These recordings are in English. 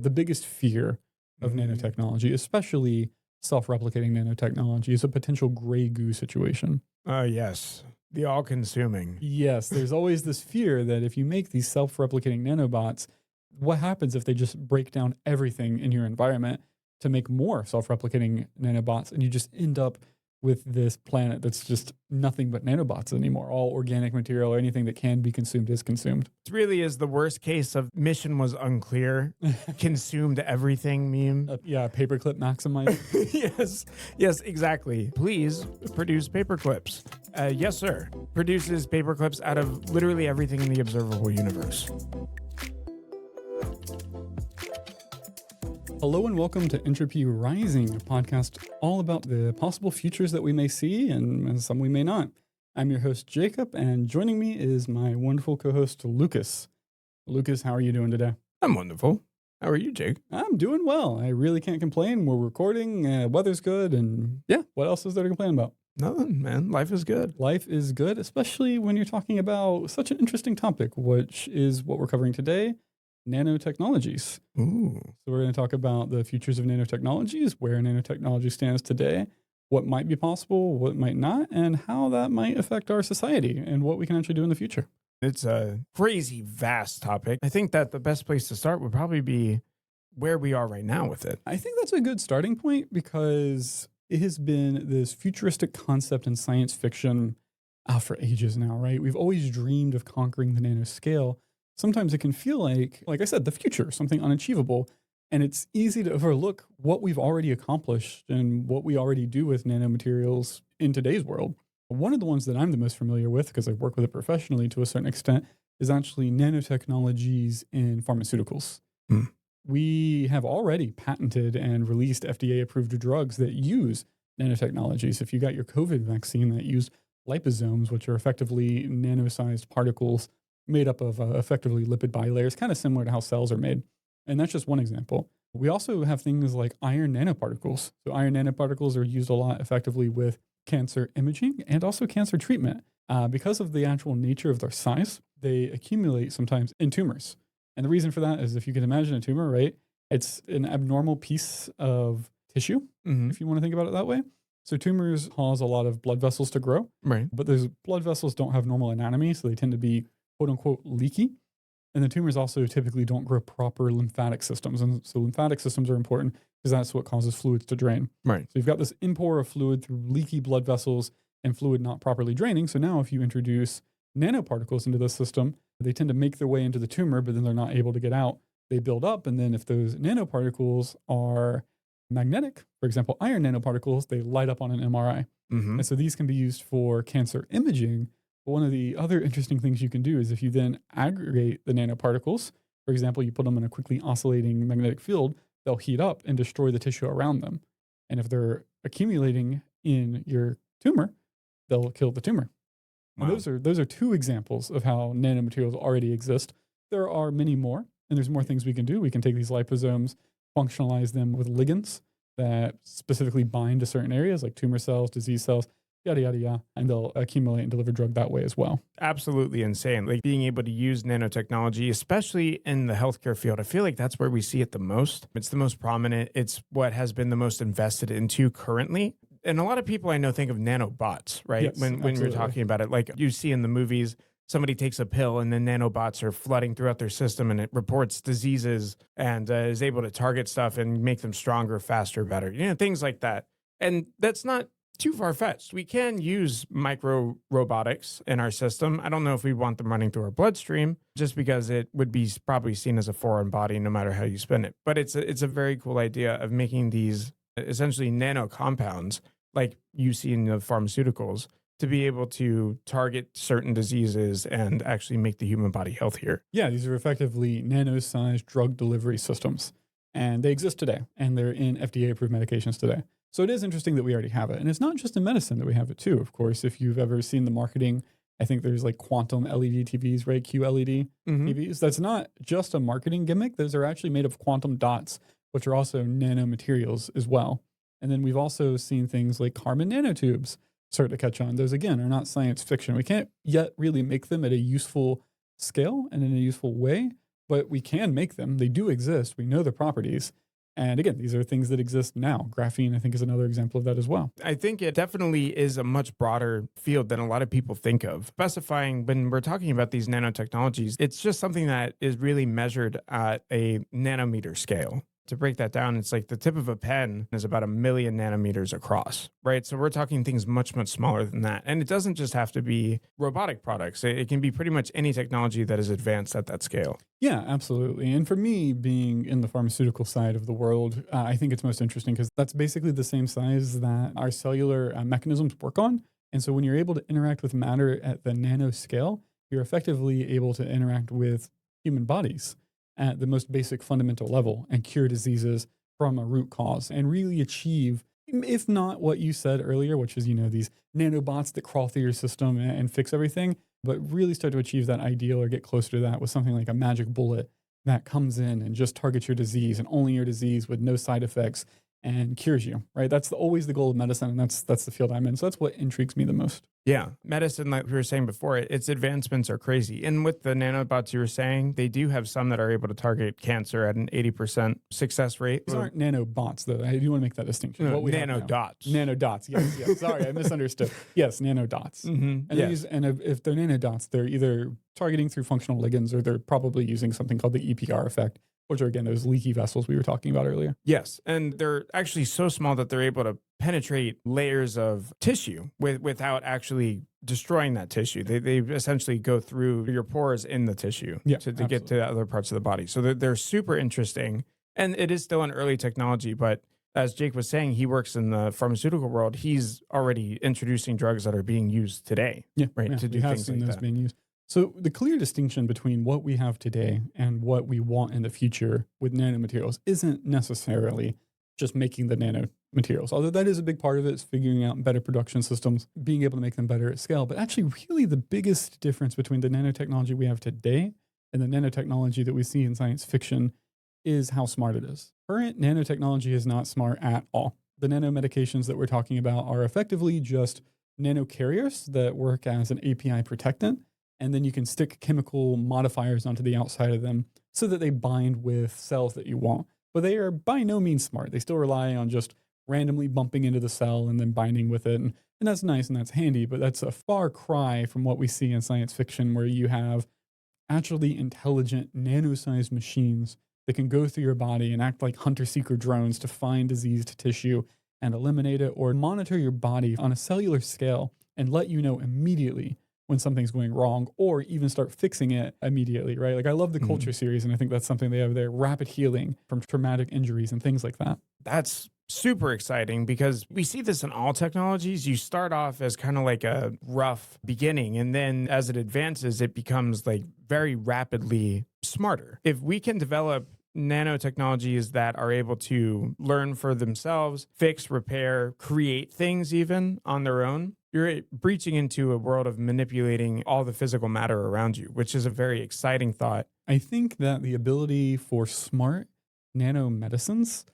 The biggest fear of nanotechnology, especially self-replicating nanotechnology, is a potential gray goo situation. Yes. The all-consuming. Yes, there's always this fear that if you make these self-replicating nanobots, what happens if they just break down everything in your environment to make more self-replicating nanobots, and you just end up with this planet that's just nothing but nanobots anymore. All organic material or anything that can be consumed is consumed. It really is the worst case of mission was unclear, consumed everything meme. Yeah, paperclip maximize. Yes, exactly. Please produce paperclips. Yes, sir. Produces paperclips out of literally everything in the observable universe. Hello and welcome to Entropy Rising, a podcast all about the possible futures that we may see and some we may not. I'm your host, Jacob, and joining me is my wonderful co-host, Lucas. Lucas, how are you doing today? I'm wonderful. How are you, Jake? I'm doing well. I really can't complain. We're recording, weather's good, and yeah, what else is there to complain about? Nothing, man. Life is good. Life is good, especially when you're talking about such an interesting topic, which is what we're covering today, nanotechnologies. Ooh. So we're going to talk about the futures of nanotechnologies, where nanotechnology stands today, what might be possible, what might not, and how that might affect our society and what we can actually do in the future. It's a crazy vast topic. I think that the best place to start would probably be where we are right now with it. I think that's a good starting point because it has been this futuristic concept in science fiction for ages now, right? We've always dreamed of conquering the nanoscale. Sometimes it can feel like I said, the future, something unachievable. And it's easy to overlook what we've already accomplished and what we already do with nanomaterials in today's world. One of the ones that I'm the most familiar with, because I work with it professionally to a certain extent, is actually nanotechnologies in pharmaceuticals. We have already patented and released FDA-approved drugs that use nanotechnologies. If you got your COVID vaccine that used liposomes, which are effectively nano-sized particles made up of effectively lipid bilayers, kind of similar to how cells are made. And that's just one example. We also have things like iron nanoparticles. So iron nanoparticles are used a lot effectively with cancer imaging and also cancer treatment. Because of the actual nature of their size, they accumulate sometimes in tumors. And the reason for that is, if you can imagine a tumor, right? It's an abnormal piece of tissue, if you want to think about it that way. So tumors cause a lot of blood vessels to grow. Right. But those blood vessels don't have normal anatomy, so they tend to be quote unquote leaky. And the tumors also typically don't grow proper lymphatic systems. And so lymphatic systems are important because that's what causes fluids to drain. Right. So you've got this inpour of fluid through leaky blood vessels and fluid not properly draining. So now if you introduce nanoparticles into the system, they tend to make their way into the tumor, but then they're not able to get out. They build up. And then if those nanoparticles are magnetic, for example, iron nanoparticles, they light up on an MRI. And so these can be used for cancer imaging. But one of the other interesting things you can do is if you then aggregate the nanoparticles, for example, you put them in a quickly oscillating magnetic field, they'll heat up and destroy the tissue around them. And if they're accumulating in your tumor, they'll kill the tumor. Wow. And those are two examples of how nanomaterials already exist. There are many more, and there's more things we can do. We can take these liposomes, functionalize them with ligands that specifically bind to certain areas like tumor cells, disease cells, yada, yada, yada, and they'll accumulate and deliver drug that way as well. Absolutely insane. Like being able to use nanotechnology, especially in the healthcare field, I feel like that's where we see it the most. It's the most prominent. It's what has been the most invested into currently. And a lot of people I know think of nanobots, right? Yes, when we're talking about it, like you see in the movies, somebody takes a pill and then nanobots are flooding throughout their system and it reports diseases and is able to target stuff and make them stronger, faster, better, things like that. And that's not too far-fetched. We can use micro robotics in our system. I don't know if we want them running through our bloodstream, just because it would be probably seen as a foreign body no matter how you spin it. But it's a very cool idea of making these essentially nano compounds like you see in the pharmaceuticals to be able to target certain diseases and actually make the human body healthier. Yeah, these are effectively nano-sized drug delivery systems. And they exist today, and they're in FDA-approved medications today. So it is interesting that we already have it. And it's not just in medicine that we have it too. Of course, if you've ever seen the marketing, I think there's like quantum LED TVs, right? QLED TVs. That's not just a marketing gimmick. Those are actually made of quantum dots, which are also nanomaterials as well. And then we've also seen things like carbon nanotubes start to catch on. Those, again, are not science fiction. We can't yet really make them at a useful scale and in a useful way, but we can make them. They do exist. We know the properties. And again, these are things that exist now. Graphene, I think, is another example of that as well. I think it definitely is a much broader field than a lot of people think of. Specifying when we're talking about these nanotechnologies, it's just something that is really measured at a nanometer scale. To break that down, it's like the tip of a pen is about 1,000,000 nanometers across, right? So we're talking things much, much smaller than that. And it doesn't just have to be robotic products. It can be pretty much any technology that is advanced at that scale. Yeah, absolutely. And for me, being in the pharmaceutical side of the world, I think it's most interesting because that's basically the same size that our cellular mechanisms work on. And so when you're able to interact with matter at the nanoscale, you're effectively able to interact with human bodies at the most basic fundamental level and cure diseases from a root cause and really achieve, if not what you said earlier, which is, these nanobots that crawl through your system and fix everything, but really start to achieve that ideal or get closer to that with something like a magic bullet that comes in and just targets your disease and only your disease with no side effects and cures you, right? That's always the goal of medicine, and that's the field I'm in. So that's what intrigues me the most. Yeah. Medicine, like we were saying before, its advancements are crazy. And with the nanobots you were saying, they do have some that are able to target cancer at an 80% success rate. These aren't nanobots, though. I do want to make that distinction. No, What we have now. nanodots. Nanodots. Yes. Sorry, I misunderstood. Yes, nanodots. Mm-hmm. And, if they're nanodots, they're either targeting through functional ligands or they're probably using something called the EPR effect, which are, again, those leaky vessels we were talking about earlier. Yes. And they're actually so small that they're able to penetrate layers of tissue without actually destroying that tissue. They essentially go through your pores in the tissue to get to other parts of the body. So they're super interesting. And it is still an early technology, but as Jake was saying, he works in the pharmaceutical world. He's already introducing drugs that are being used today, right? To do things like that. Being used. So the clear distinction between what we have today and what we want in the future with nanomaterials isn't necessarily just making the nanomaterials, although that is a big part of it, is figuring out better production systems, being able to make them better at scale. But actually, really the biggest difference between the nanotechnology we have today and the nanotechnology that we see in science fiction is how smart it is. Current nanotechnology is not smart at all. The nanomedications that we're talking about are effectively just nanocarriers that work as an API protectant. And then you can stick chemical modifiers onto the outside of them so that they bind with cells that you want. But they are by no means smart. They still rely on just randomly bumping into the cell and then binding with it. And that's nice and that's handy, but that's a far cry from what we see in science fiction, where you have actually intelligent nano-sized machines that can go through your body and act like hunter-seeker drones to find diseased tissue and eliminate it, or monitor your body on a cellular scale and let you know immediately when something's going wrong, or even start fixing it immediately, right? Like, I love the Culture series, and I think that's something they have there, rapid healing from traumatic injuries and things like that. That's super exciting because we see this in all technologies. You start off as kind of like a rough beginning, and then as it advances, it becomes like very rapidly smarter. If we can develop nanotechnologies that are able to learn for themselves, fix, repair, create things even on their own, you're breaching into a world of manipulating all the physical matter around you, which is a very exciting thought. I think that the ability for smart nanomedicines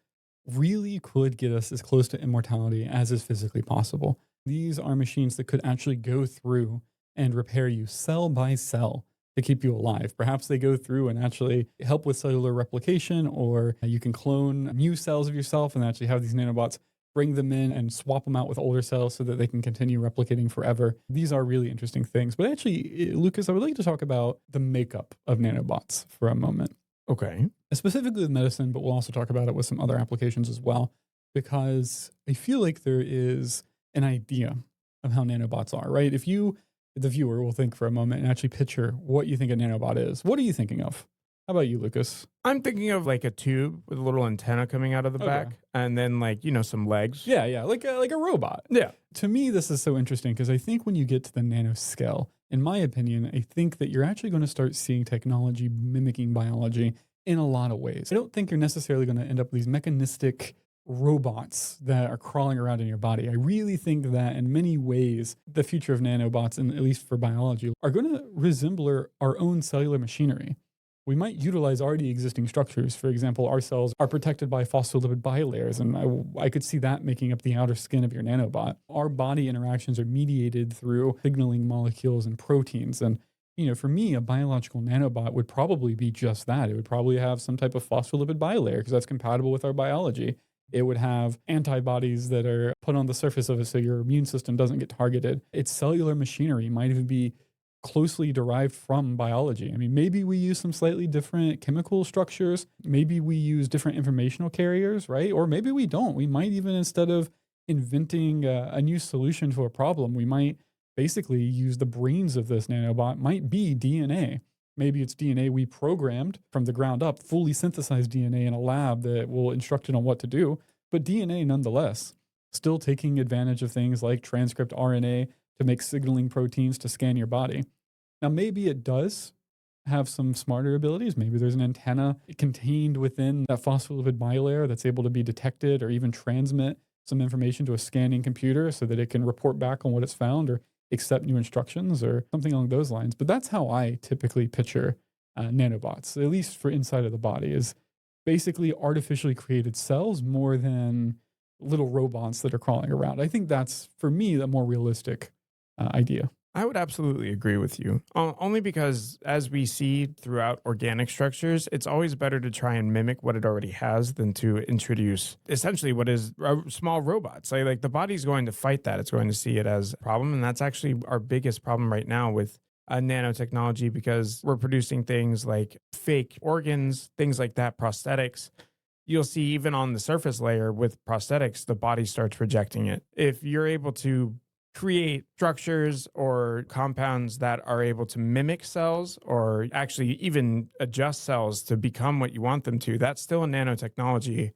really could get us as close to immortality as is physically possible. These are machines that could actually go through and repair you cell by cell to keep you alive. Perhaps they go through and actually help with cellular replication, or you can clone new cells of yourself and actually have these nanobots bring them in and swap them out with older cells so that they can continue replicating forever. These are really interesting things. But actually, Lucas, I would like to talk about the makeup of nanobots for a moment. Okay. Specifically with medicine, but we'll also talk about it with some other applications as well, because I feel like there is an idea of how nanobots are, right? If you, the viewer, will think for a moment and actually picture what you think a nanobot is, what are you thinking of? How about you, Lucas? I'm thinking of like a tube with a little antenna coming out of the back, and then like, some legs. Yeah, like a robot. Yeah. To me, this is so interesting because I think when you get to the nanoscale, in my opinion, I think that you're actually going to start seeing technology mimicking biology in a lot of ways. I don't think you're necessarily going to end up with these mechanistic robots that are crawling around in your body. I really think that in many ways, the future of nanobots, and at least for biology, are going to resemble our own cellular machinery. We might utilize already existing structures. For example, our cells are protected by phospholipid bilayers, and I could see that making up the outer skin of your nanobot. Our body interactions are mediated through signaling molecules and proteins, and For me, a biological nanobot would probably be just that. It would probably have some type of phospholipid bilayer because that's compatible with our biology. It would have antibodies that are put on the surface of it so your immune system doesn't get targeted. Its cellular machinery might even be closely derived from biology. I mean, maybe we use some slightly different chemical structures. Maybe we use different informational carriers, right? Or maybe we don't. We might even, instead of inventing a new solution to a problem, we might basically use the brains of this nanobot, might be DNA. Maybe it's DNA we programmed from the ground up, fully synthesized DNA in a lab that will instruct it on what to do, but DNA nonetheless, still taking advantage of things like transcript RNA to make signaling proteins to scan your body. Now, maybe it does have some smarter abilities. Maybe there's an antenna contained within that phospholipid bilayer that's able to be detected or even transmit some information to a scanning computer so that it can report back on what it's found or accept new instructions or something along those lines. But that's how I typically picture nanobots, at least for inside of the body, is basically artificially created cells more than little robots that are crawling around. I think that's, for me, the more realistic idea. I would absolutely agree with you. Only because, as we see throughout organic structures, it's always better to try and mimic what it already has than to introduce essentially what is small robots. Like the body's going to fight that. It's going to see it as a problem. And that's actually our biggest problem right now with nanotechnology, because we're producing things like fake organs, things like that, prosthetics. You'll see even on the surface layer with prosthetics, the body starts rejecting it. If you're able to create structures or compounds that are able to mimic cells or actually even adjust cells to become what you want them to, that's still a nanotechnology,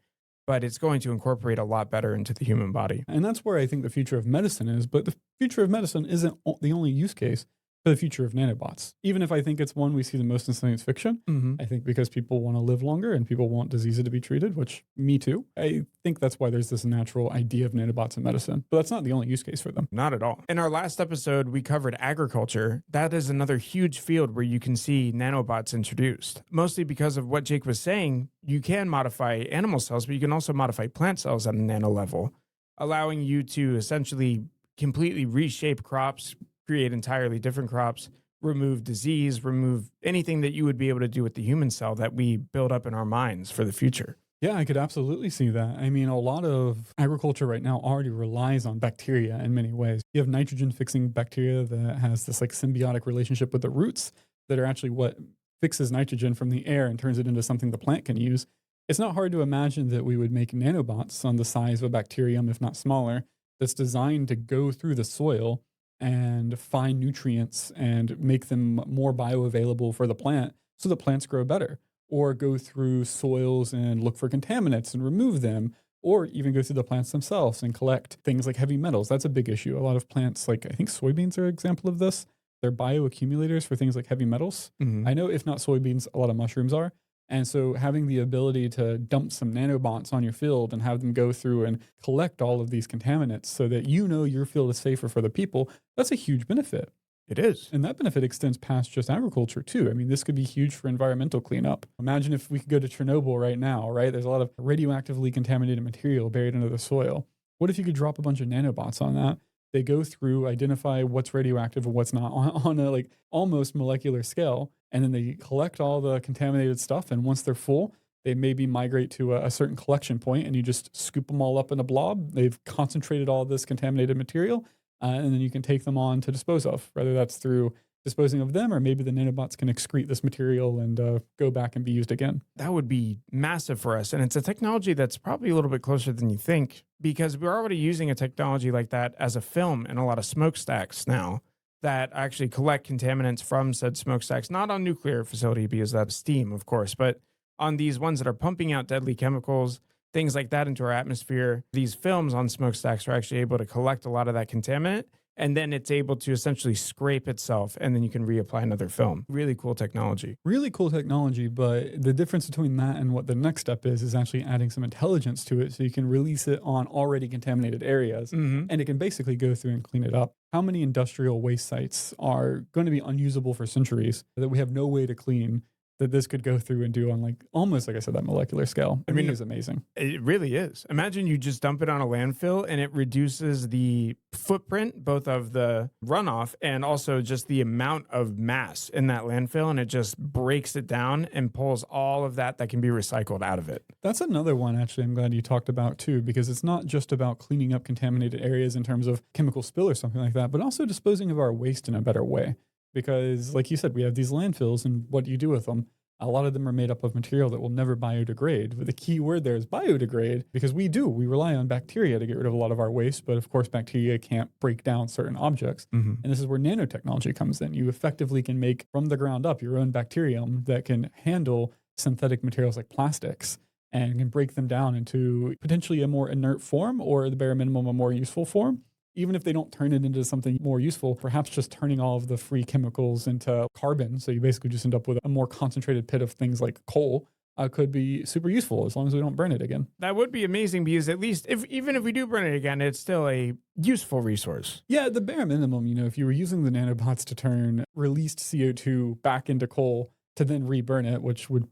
but it's going to incorporate a lot better into the human body. And that's where I think the future of medicine is. But the future of medicine isn't the only use case for the future of nanobots. Even if I think it's one we see the most in science fiction, I think because people want to live longer and people want diseases to be treated, which me too, I think that's why there's this natural idea of nanobots in medicine. But that's not the only use case for them. Not at all. In our last episode, we covered agriculture. That is another huge field where you can see nanobots introduced. Mostly because of what Jake was saying, you can modify animal cells, but you can also modify plant cells at a nano level, allowing you to essentially completely reshape crops, create entirely different crops, remove disease, remove anything that you would be able to do with the human cell that we build up in our minds for the future. Yeah, I could absolutely see that. I mean, a lot of agriculture right now already relies on bacteria in many ways. You have nitrogen fixing bacteria that has this like symbiotic relationship with the roots that are actually what fixes nitrogen from the air and turns it into something the plant can use. It's not hard to imagine that we would make nanobots on the size of a bacterium, if not smaller, that's designed to go through the soil and find nutrients and make them more bioavailable for the plant so the plants grow better, or go through soils and look for contaminants and remove them, or even go through the plants themselves and collect things like heavy metals. That's a big issue. A lot of plants, like I think soybeans are an example of this. They're bioaccumulators for things like heavy metals. I know if not soybeans, a lot of mushrooms are. And so having the ability to dump some nanobots on your field and have them go through and collect all of these contaminants so that your field is safer for the people, that's a huge benefit. It is. And that benefit extends past just agriculture too. I mean, this could be huge for environmental cleanup. Imagine if we could go to Chernobyl right now, right? There's a lot of radioactively contaminated material buried under the soil. What if you could drop a bunch of nanobots on that? They go through, identify what's radioactive and what's not on a like almost molecular scale, and then they collect all the contaminated stuff. And once they're full, they maybe migrate to a certain collection point, and you just scoop them all up in a blob. They've concentrated all this contaminated material, and then you can take them on to dispose of, whether that's through disposing of them, or maybe the nanobots can excrete this material and go back and be used again. That would be massive for us. And it's a technology that's probably a little bit closer than you think, because we're already using a technology like that as a film in a lot of smokestacks now that actually collect contaminants from said smokestacks, not on nuclear facility because that's steam, of course, but on these ones that are pumping out deadly chemicals, things like that into our atmosphere. These films on smokestacks are actually able to collect a lot of that contaminant, and then it's able to essentially scrape itself, and then you can reapply another film. Really cool technology. Really cool technology, but the difference between that and what the next step is actually adding some intelligence to it so you can release it on already contaminated areas, and it can basically go through and clean it up. How many industrial waste sites are going to be unusable for centuries that we have no way to clean that this could go through and do on like almost like I said, that molecular scale. I mean, is amazing. It really is. Imagine you just dump it on a landfill and it reduces the footprint, both of the runoff and also just the amount of mass in that landfill. And it just breaks it down and pulls all of that can be recycled out of it. That's another one, actually, I'm glad you talked about too, because it's not just about cleaning up contaminated areas in terms of chemical spill or something like that, but also disposing of our waste in a better way. Because like you said, we have these landfills and what do you do with them? A lot of them are made up of material that will never biodegrade. But the key word there is biodegrade because we rely on bacteria to get rid of a lot of our waste. But of course, bacteria can't break down certain objects. And this is where nanotechnology comes in. You effectively can make from the ground up your own bacterium that can handle synthetic materials like plastics and can break them down into potentially a more inert form or the bare minimum, a more useful form. Even if they don't turn it into something more useful, perhaps just turning all of the free chemicals into carbon. So you basically just end up with a more concentrated pit of things like coal could be super useful as long as we don't burn it again. That would be amazing because at least even if we do burn it again, it's still a useful resource. Yeah, the bare minimum, if you were using the nanobots to turn released CO2 back into coal to then reburn it, which would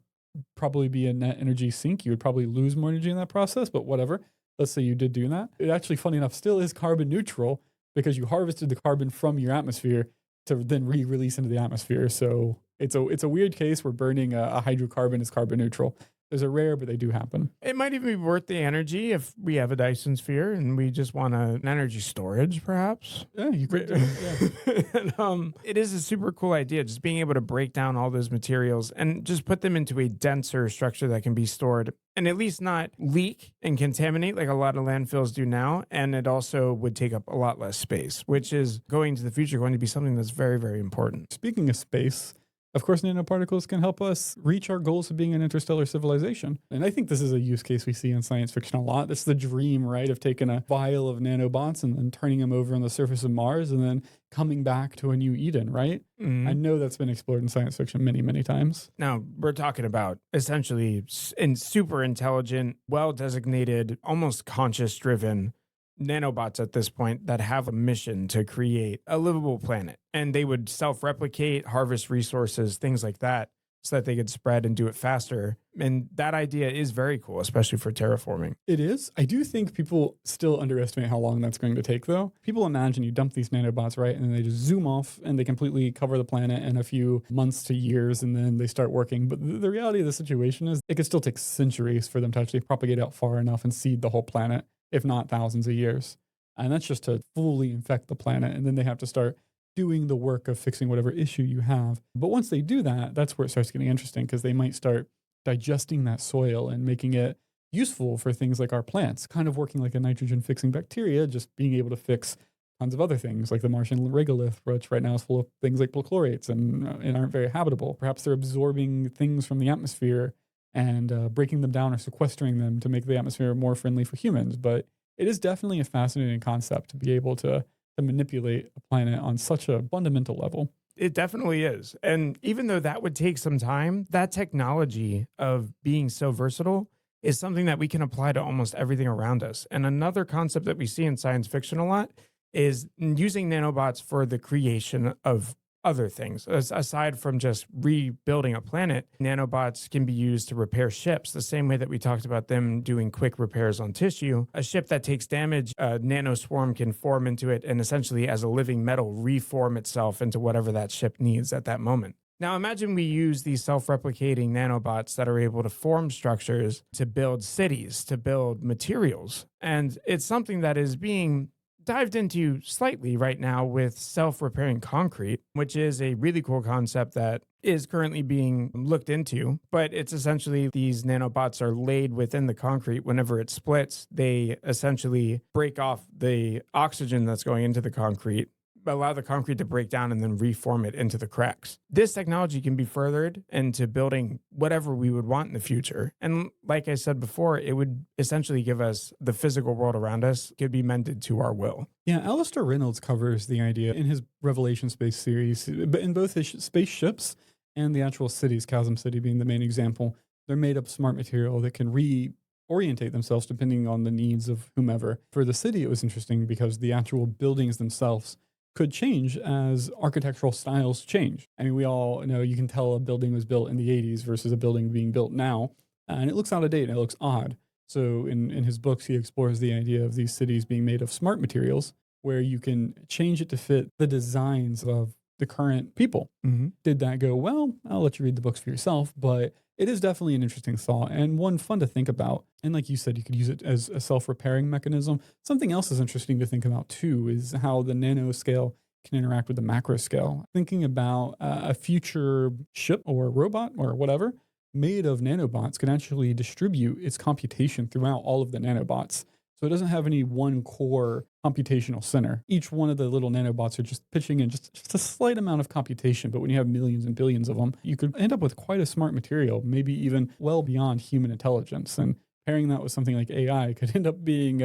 probably be a net energy sink, you would probably lose more energy in that process, but whatever. Let's say you did do that. It actually, funny enough, still is carbon neutral because you harvested the carbon from your atmosphere to then re-release into the atmosphere. So it's a weird case where burning a hydrocarbon is carbon neutral. There's a rare, but they do happen. It might even be worth the energy if we have a Dyson sphere and we just want an energy storage, perhaps. Yeah, you could do it. Yeah. And, it is a super cool idea, just being able to break down all those materials and just put them into a denser structure that can be stored and at least not leak and contaminate like a lot of landfills do now. And it also would take up a lot less space, which is going to the future going to be something that's very, very important. Speaking of space, of course, nanoparticles can help us reach our goals of being an interstellar civilization. And I think this is a use case we see in science fiction a lot. It's the dream, right, of taking a vial of nanobots and then turning them over on the surface of Mars and then coming back to a new Eden, right? I know that's been explored in science fiction many, many times. Now, we're talking about essentially super intelligent, well-designated, almost conscious-driven nanobots at this point that have a mission to create a livable planet. And they would self-replicate, harvest resources, things like that, so that they could spread and do it faster. And that idea is very cool, especially for terraforming. It is. I do think people still underestimate how long that's going to take, though. People imagine you dump these nanobots, right, and then they just zoom off and they completely cover the planet in a few months to years, and then they start working. But the reality of the situation is it could still take centuries for them to actually propagate out far enough and seed the whole planet, if not thousands of years. And that's just to fully infect the planet. And then they have to start doing the work of fixing whatever issue you have. But once they do that, that's where it starts getting interesting because they might start digesting that soil and making it useful for things like our plants, kind of working like a nitrogen fixing bacteria, just being able to fix tons of other things like the Martian regolith, which right now is full of things like perchlorates and aren't very habitable. Perhaps they're absorbing things from the atmosphere and breaking them down or sequestering them to make the atmosphere more friendly for humans. But it is definitely a fascinating concept to be able to manipulate a planet on such a fundamental level. It definitely is. And even though that would take some time, that technology of being so versatile is something that we can apply to almost everything around us. And another concept that we see in science fiction a lot is using nanobots for the creation of other things. Aside from just rebuilding a planet, nanobots can be used to repair ships the same way that we talked about them doing quick repairs on tissue. A ship that takes damage, a nanoswarm can form into it and essentially as a living metal reform itself into whatever that ship needs at that moment. Now imagine we use these self-replicating nanobots that are able to form structures to build cities, to build materials. And it's something that is being dived into slightly right now with self-repairing concrete, which is a really cool concept that is currently being looked into. But it's essentially these nanobots are laid within the concrete. Whenever it splits, they essentially break off the oxygen that's going into the concrete, allow the concrete to break down and then reform it into the cracks. This technology can be furthered into building whatever we would want in the future. And like I said before, it would essentially give us the physical world around us could be mended to our will. Yeah, Alistair Reynolds covers the idea in his Revelation Space series, but in both his spaceships and the actual cities, Chasm City being the main example, they're made of smart material that can reorientate themselves depending on the needs of whomever. For the city, it was interesting because the actual buildings themselves could change as architectural styles change. I mean, we all know you can tell a building was built in the 80s versus a building being built now, and it looks out of date and it looks odd. So in his books, he explores the idea of these cities being made of smart materials where you can change it to fit the designs of the current people. Mm-hmm. Did that go well? I'll let you read the books for yourself, but it is definitely an interesting thought and one fun to think about. And like you said, you could use it as a self-repairing mechanism. Something else is interesting to think about too is how the nanoscale can interact with the macro scale. Thinking about a future ship or robot or whatever made of nanobots can actually distribute its computation throughout all of the nanobots. So it doesn't have any one core computational center. Each one of the little nanobots are just pitching in just a slight amount of computation. But when you have millions and billions of them, you could end up with quite a smart material, maybe even well beyond human intelligence. And pairing that with something like AI could end up being,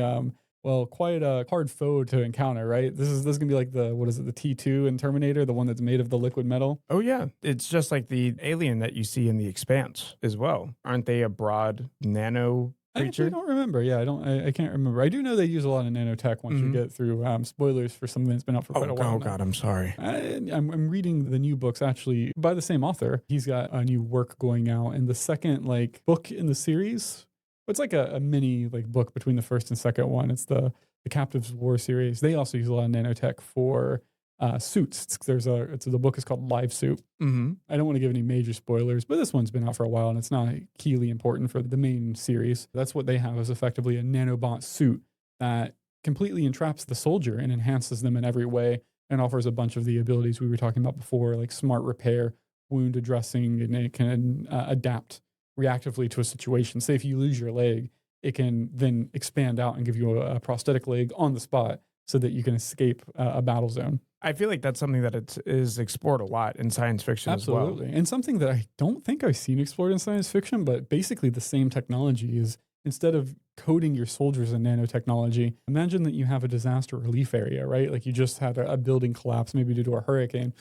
quite a hard foe to encounter, right? This is gonna be like the T2 in Terminator, the one that's made of the liquid metal. Oh, yeah. It's just like the alien that you see in The Expanse as well. Aren't they a broad nano I actually creature? don't remember. Yeah, I can't remember. I do know they use a lot of nanotech once you Mhm. get through spoilers for something that's been out for quite a while Oh, now. God, I'm sorry. I'm reading the new books actually by the same author. He's got a new work going out, and the second like book in the series, it's like a mini like book between the first and second one. It's the Captives War series. They also use a lot of nanotech for suits. The book is called Live Suit. Mm-hmm. I don't want to give any major spoilers, but this one's been out for a while and it's not keenly important for the main series. That's what they have is effectively a nanobot suit that completely entraps the soldier and enhances them in every way and offers a bunch of the abilities we were talking about before, like smart repair, wound addressing, and it can adapt reactively to a situation. Say if you lose your leg, it can then expand out and give you a prosthetic leg on the spot so that you can escape a battle zone. I feel like that's something that is explored a lot in science fiction as well. Absolutely. And something that I don't think I've seen explored in science fiction, but basically the same technology is instead of coding your soldiers in nanotechnology, imagine that you have a disaster relief area, right? Like you just had a building collapse, maybe due to a hurricane.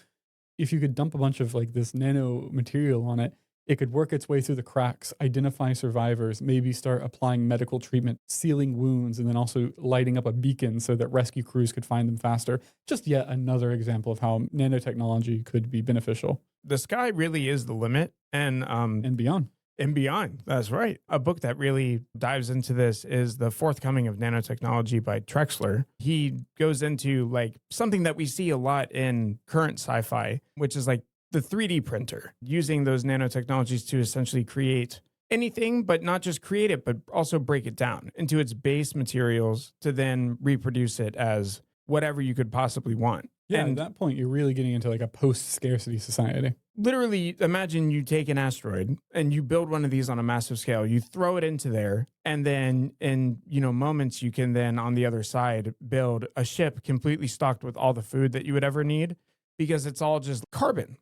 If you could dump a bunch of like this nano material on it, it could work its way through the cracks, identify survivors, maybe start applying medical treatment, sealing wounds, and then also lighting up a beacon so that rescue crews could find them faster. Just yet another example of how nanotechnology could be beneficial. The sky really is the limit, And beyond. and beyond. That's right. A book that really dives into this is The Forthcoming of Nanotechnology by Trexler. He goes into like something that we see a lot in current sci-fi, which is like the 3D printer, using those nanotechnologies to essentially create anything, but not just create it, but also break it down into its base materials to then reproduce it as whatever you could possibly want. Yeah, And at that point, you're really getting into like a post-scarcity society. literally imagine you take an asteroid and you build one of these on a massive scale, you throw it into there, and then in moments you can then on the other side build a ship completely stocked with all the food that you would ever need, because it's all just carbon.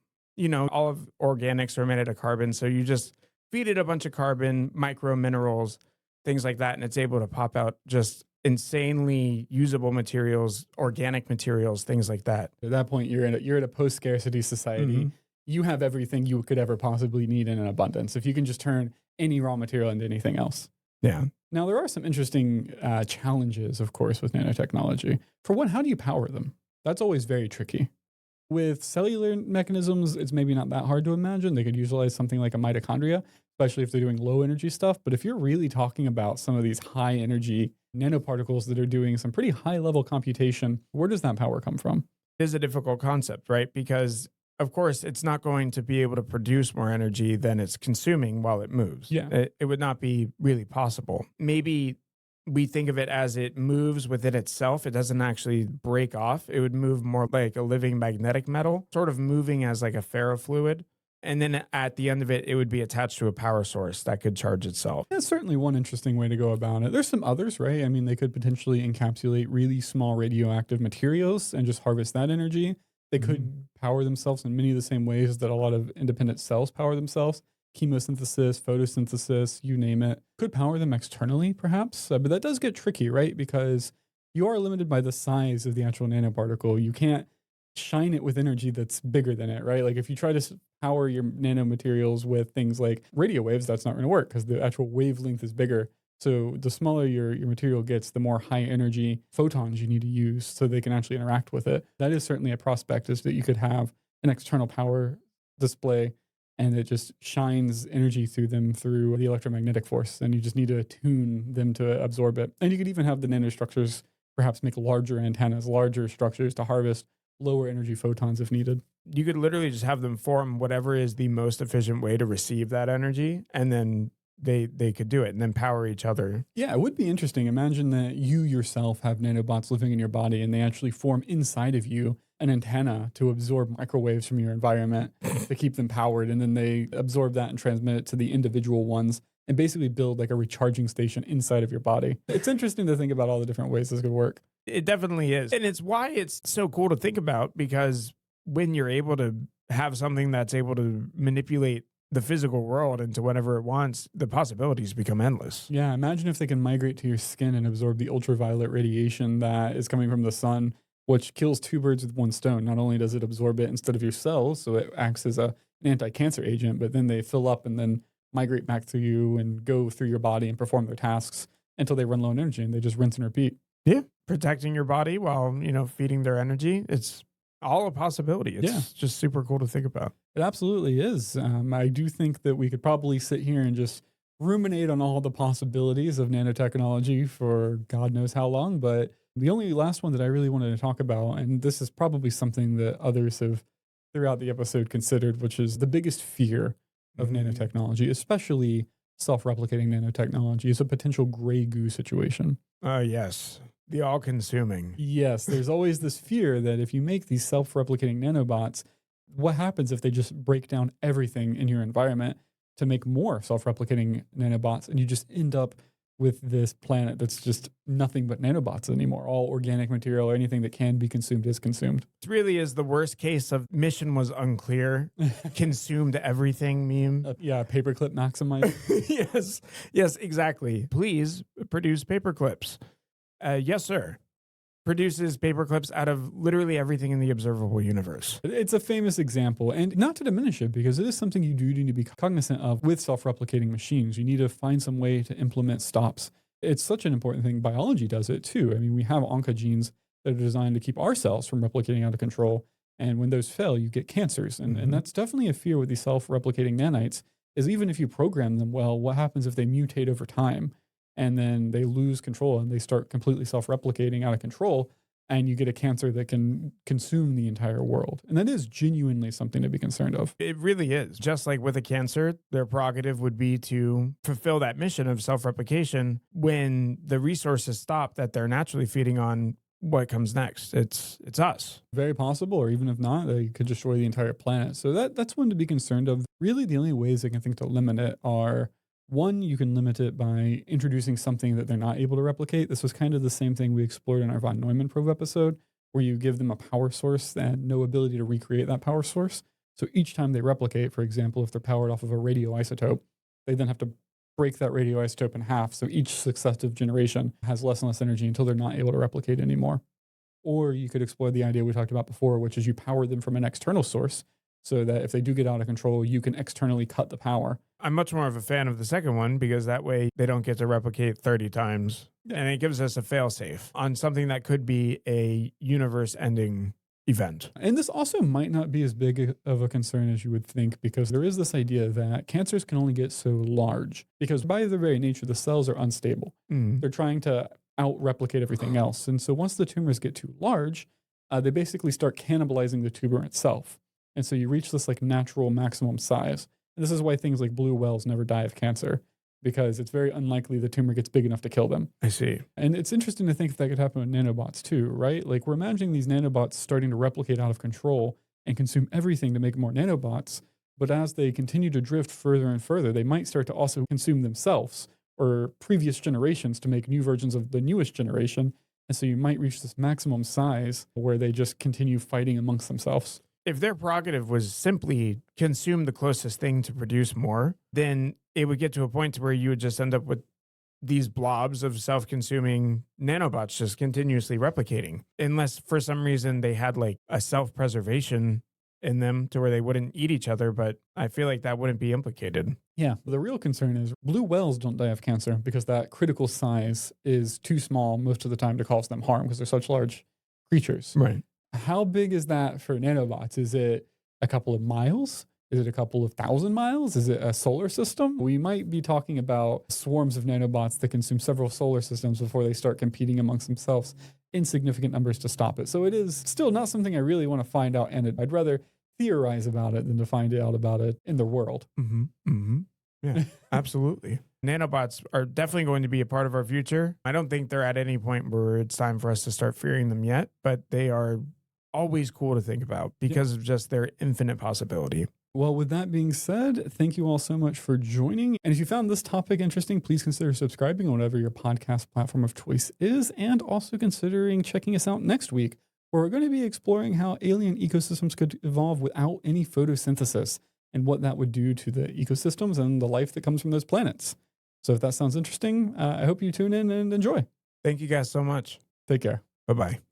All of organics are made out of carbon, so you just feed it a bunch of carbon, micro minerals, things like that, and it's able to pop out just insanely usable materials, organic materials, things like that. At that point, you're in a post-scarcity society. Mhm. You have everything you could ever possibly need in an abundance if you can just turn any raw material into anything else. Yeah. Now, there are some interesting challenges, of course, with nanotechnology. For one, how do you power them? That's always very tricky. With cellular mechanisms, it's maybe not that hard to imagine. They could utilize something like a mitochondria, especially if they're doing low energy stuff. But if you're really talking about some of these high energy nanoparticles that are doing some pretty high level computation, where does that power come from? It is a difficult concept, right? Because of course it's not going to be able to produce more energy than it's consuming while it moves. Yeah. It would not be really possible. Maybe we think of it as it moves within itself. It doesn't actually break off. It would move more like a living magnetic metal, sort of moving as like a ferrofluid. And then at the end of it, it would be attached to a power source that could charge itself. That's certainly one interesting way to go about it. There's some others, right? I mean, they could potentially encapsulate really small radioactive materials and just harvest that energy. They could power themselves in many of the same ways that a lot of independent cells power themselves. Chemosynthesis, photosynthesis, you name it. Could power them externally, perhaps. But that does get tricky, right? Because you are limited by the size of the actual nanoparticle. You can't shine it with energy that's bigger than it, right? Like if you try to power your nanomaterials with things like radio waves, that's not going to work because the actual wavelength is bigger. So the smaller your material gets, the more high energy photons you need to use so they can actually interact with it. That is certainly a prospect, is that you could have an external power display and it just shines energy through them through the electromagnetic force. And you just need to tune them to absorb it. And you could even have the nanostructures perhaps make larger antennas, larger structures to harvest lower energy photons if needed. You could literally just have them form whatever is the most efficient way to receive that energy, and then they could do it and then power each other. Yeah, it would be interesting. Imagine that you yourself have nanobots living in your body and they actually form inside of you an antenna to absorb microwaves from your environment to keep them powered. And then they absorb that and transmit it to the individual ones and basically build like a recharging station inside of your body. It's interesting to think about all the different ways this could work. It definitely is. And it's why it's so cool to think about, because when you're able to have something that's able to manipulate the physical world into whatever it wants, the possibilities become endless. Yeah, imagine if they can migrate to your skin and absorb the ultraviolet radiation that is coming from the sun, which kills two birds with one stone. Not only does it absorb it instead of your cells, so it acts as an anti-cancer agent, but then they fill up and then migrate back to you and go through your body and perform their tasks until they run low on energy, and they just rinse and repeat. Yeah. Protecting your body while, feeding their energy. It's all a possibility. It's just super cool to think about. It absolutely is. I do think that we could probably sit here and just ruminate on all the possibilities of nanotechnology for God knows how long. But the only last one that I really wanted to talk about, and this is probably something that others have throughout the episode considered, which is the biggest fear of nanotechnology, especially self-replicating nanotechnology, is a potential gray goo situation. Yes. The all-consuming. Yes, there's always this fear that if you make these self-replicating nanobots, what happens if they just break down everything in your environment to make more self-replicating nanobots, and you just end up with this planet that's just nothing but nanobots anymore. All organic material or anything that can be consumed is consumed. It really is the worst case of mission was unclear, consumed everything meme. Yeah, paperclip maximize. Yes, exactly. Please produce paperclips. Yes, sir. Produces paperclips out of literally everything in the observable universe. It's a famous example, and not to diminish it, because it is something you do need to be cognizant of with self-replicating machines. You need to find some way to implement stops. It's such an important thing. Biology does it too. I mean, we have oncogenes that are designed to keep our cells from replicating out of control, and when those fail, you get cancers. And that's definitely a fear with these self-replicating nanites, is even if you program them well, what happens if they mutate over time? And then they lose control and they start completely self-replicating out of control, and you get a cancer that can consume the entire world. And that is genuinely something to be concerned of. It really is. Just like with a cancer, their prerogative would be to fulfill that mission of self-replication. When the resources stop that they're naturally feeding on, what comes next? It's us. Very possible, or even if not, they could destroy the entire planet. So that's one to be concerned of. Really, the only ways I can think to limit it are, one, you can limit it by introducing something that they're not able to replicate. This was kind of the same thing we explored in our von Neumann probe episode, where you give them a power source and no ability to recreate that power source. So each time they replicate, for example, if they're powered off of a radioisotope, they then have to break that radioisotope in half. So each successive generation has less and less energy until they're not able to replicate anymore. Or you could explore the idea we talked about before, which is you power them from an external source, so that if they do get out of control, you can externally cut the power. I'm much more of a fan of the second one, because that way they don't get to replicate 30 times. And it gives us a failsafe on something that could be a universe-ending event. And this also might not be as big of a concern as you would think, because there is this idea that cancers can only get so large, because by their very nature, the cells are unstable. They're trying to out-replicate everything else. And so once the tumors get too large, they basically start cannibalizing the tumor itself. And so you reach this like natural maximum size. And this is why things like blue whales never die of cancer, because it's very unlikely the tumor gets big enough to kill them. I see. And it's interesting to think that could happen with nanobots too, right? Like, we're imagining these nanobots starting to replicate out of control and consume everything to make more nanobots. But as they continue to drift further and further, they might start to also consume themselves or previous generations to make new versions of the newest generation. And so you might reach this maximum size where they just continue fighting amongst themselves. If their prerogative was simply consume the closest thing to produce more, then it would get to a point where you would just end up with these blobs of self-consuming nanobots just continuously replicating. Unless for some reason they had like a self-preservation in them to where they wouldn't eat each other, but I feel like that wouldn't be implicated. Yeah, the real concern is blue whales don't die of cancer because that critical size is too small most of the time to cause them harm because they're such large creatures. Right. How big is that for nanobots? Is it a couple of miles? Is it a couple of 1,000 miles? Is it a solar system? We might be talking about swarms of nanobots that consume several solar systems before they start competing amongst themselves in significant numbers to stop it. So it is still not something I really want to find out, and I'd rather theorize about it than to find out about it in the world. Mm-hmm. Mm-hmm. Yeah, absolutely. Nanobots are definitely going to be a part of our future. I don't think they're at any point where it's time for us to start fearing them yet, but they are always cool to think about because of just their infinite possibility. Well, with that being said, thank you all so much for joining. And if you found this topic interesting, please consider subscribing on whatever your podcast platform of choice is, and also considering checking us out next week, where we're going to be exploring how alien ecosystems could evolve without any photosynthesis and what that would do to the ecosystems and the life that comes from those planets. So if that sounds interesting, I hope you tune in and enjoy. Thank you guys so much. Take care. Bye-bye.